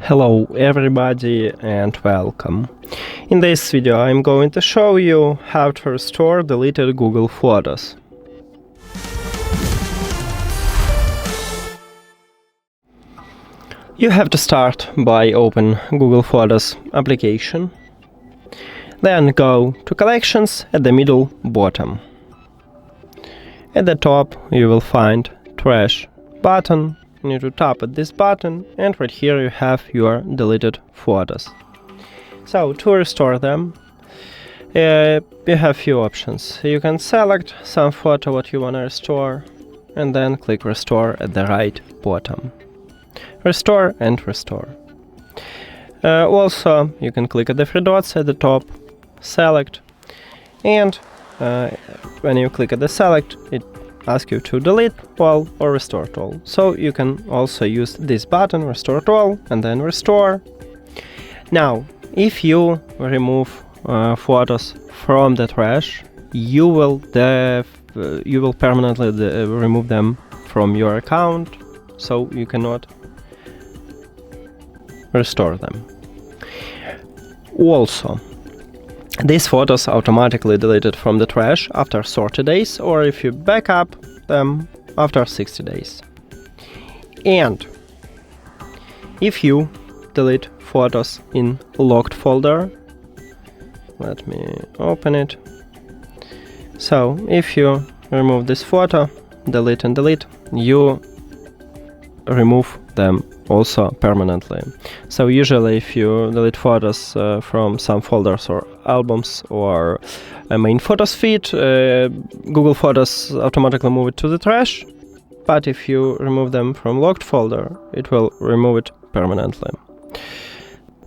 Hello everybody and welcome. In this video I'm going to show you how to restore deleted Google Photos. You have to start by open Google Photos application, then go to Collections at the middle bottom. At the top you will find Trash button. You need to tap at this button, and right here you have your deleted photos. So to restore them, you have few options. You can select some photo what you want to restore, and then click Restore at the right bottom. Restore and restore. Also, you can click at the three dots at the top, select, and when you click at the select, it asks you to delete all or restore to all. So you can also use this button, Restore to all, and then restore. Now, if you remove photos from the trash, you will permanently remove them from your account, so you cannot restore them. Also, these photos automatically deleted from the trash after 30 days, or if you back up them after 60 days. And if you delete photos in locked folder, let me open it. So if you remove this photo, delete and delete, you remove them also permanently. So usually if you delete photos from some folders or albums or a main photos feed, Google Photos automatically move it to the trash, but if you remove them from locked folder, it will remove it permanently.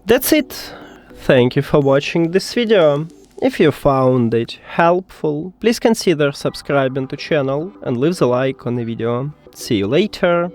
That's it. Thank you for watching this video. If you found it helpful, please consider subscribing to channel and leave the like on the video. See you later.